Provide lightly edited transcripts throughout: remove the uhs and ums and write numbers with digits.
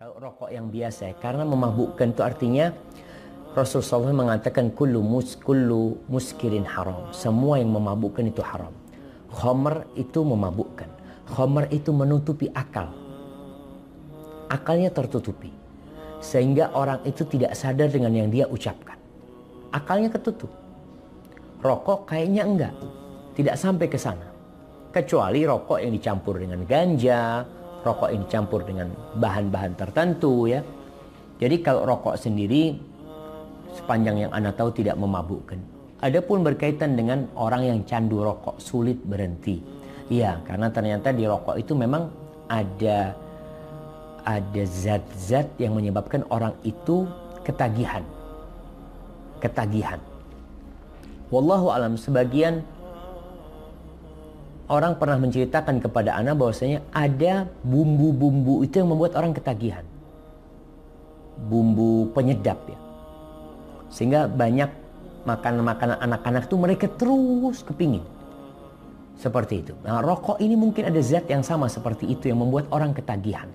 kalau rokok yang biasa, karena memabukkan itu artinya Rasulullah SAW mengatakan kullu muskirin haram. Semua yang memabukkan itu haram. Khamr itu memabukkan. Khamr itu menutupi akal. Akalnya tertutupi. Sehingga orang itu tidak sadar dengan yang dia ucapkan. Akalnya ketutup. Rokok kayaknya enggak. Tidak sampai ke sana. Kecuali rokok yang dicampur dengan ganja, rokok yang dicampur dengan bahan-bahan tertentu ya. Jadi kalau rokok sendiri sepanjang yang Anda tahu tidak memabukkan. Adapun berkaitan dengan orang yang candu rokok sulit berhenti. Iya, karena ternyata di rokok itu memang ada zat-zat yang menyebabkan orang itu ketagihan. Ketagihan. Wallahu alam, sebagian orang pernah menceritakan kepada Ana bahwasanya ada bumbu-bumbu itu yang membuat orang ketagihan. Bumbu penyedap ya. Sehingga banyak makanan-makanan anak-anak itu mereka terus kepingin. Seperti itu. Nah, rokok ini mungkin ada zat yang sama seperti itu yang membuat orang ketagihan.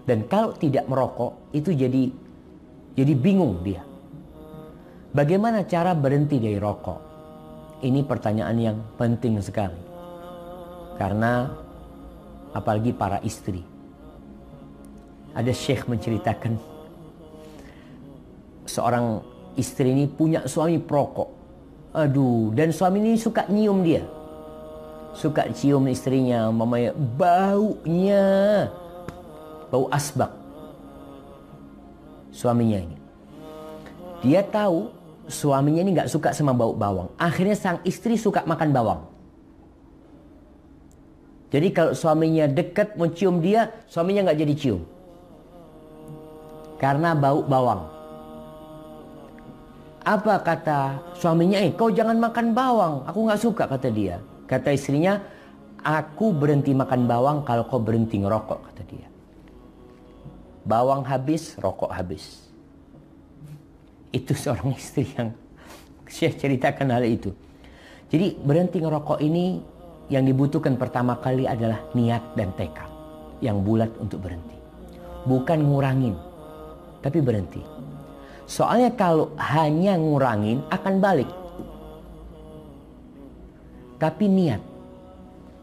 Dan kalau tidak merokok itu jadi bingung dia. Bagaimana cara berhenti dari rokok? Ini pertanyaan yang penting sekali. Karena apalagi para istri. Ada syekh menceritakan seorang istri ini punya suami perokok. Aduh, dan suami ini suka nyium dia. Suka cium istrinya, mamanya baunya. Bau asbak. Suaminya ini. Dia tahu suaminya ini nggak suka sama bau bawang. Akhirnya sang istri suka makan bawang. Jadi kalau suaminya dekat mencium dia, suaminya nggak jadi cium. Karena bau bawang. Apa kata suaminya? Kau jangan makan bawang. Aku nggak suka, kata dia. Kata istrinya, aku berhenti makan bawang kalau kau berhenti ngerokok, kata dia. Bawang habis, rokok habis. Itu seorang istri yang saya ceritakan hal itu. Jadi berhenti ngerokok ini yang dibutuhkan pertama kali adalah niat dan tekad yang bulat untuk berhenti. Bukan ngurangin, tapi berhenti. Soalnya kalau hanya ngurangin akan balik. Tapi niat.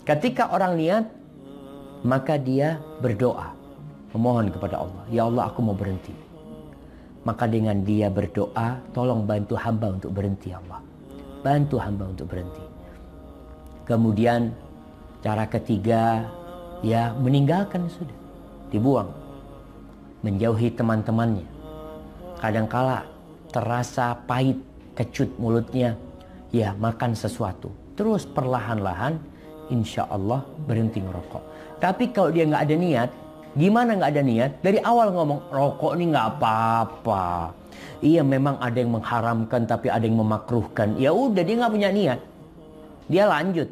Ketika orang niat, maka dia berdoa. Memohon kepada Allah. Ya Allah, aku mau berhenti. Maka dengan dia berdoa, tolong bantu hamba untuk berhenti ya Allah. Bantu hamba untuk berhenti. Kemudian cara ketiga, ya meninggalkan sudah. Dibuang. Menjauhi teman-temannya. Kadangkala terasa pahit, kecut mulutnya, ya makan sesuatu. Terus perlahan-lahan, insya Allah berhenti ngerokok. Tapi kalau dia nggak ada niat, gimana nggak ada niat? Dari awal ngomong, rokok ini nggak apa-apa. Iya memang ada yang mengharamkan, tapi ada yang memakruhkan. Ya udah, dia nggak punya niat. Dia lanjut.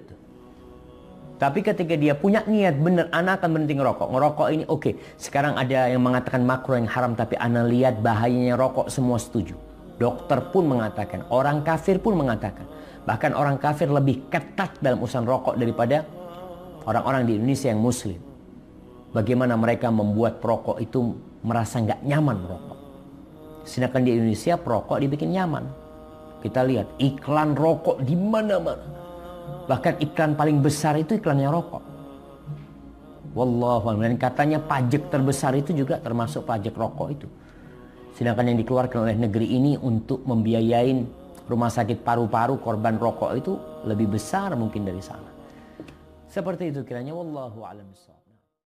Tapi ketika dia punya niat benar, anak akan berhenti ngerokok. Ngerokok ini oke. Sekarang ada yang mengatakan makruh yang haram, tapi anak lihat bahayanya rokok, semua setuju. Dokter pun mengatakan, orang kafir pun mengatakan. Bahkan orang kafir lebih ketat dalam urusan rokok daripada orang-orang di Indonesia yang muslim. Bagaimana mereka membuat perokok itu merasa nggak nyaman merokok. Sedangkan di Indonesia perokok dibikin nyaman. Kita lihat iklan rokok di mana-mana. Bahkan iklan paling besar itu iklannya rokok. Wallahu a'lam. Dan katanya pajak terbesar itu juga termasuk pajak rokok itu. Sedangkan yang dikeluarkan oleh negeri ini untuk membiayain rumah sakit paru-paru korban rokok itu lebih besar mungkin dari sana. Seperti itu kiranya. Wallahu a'lam.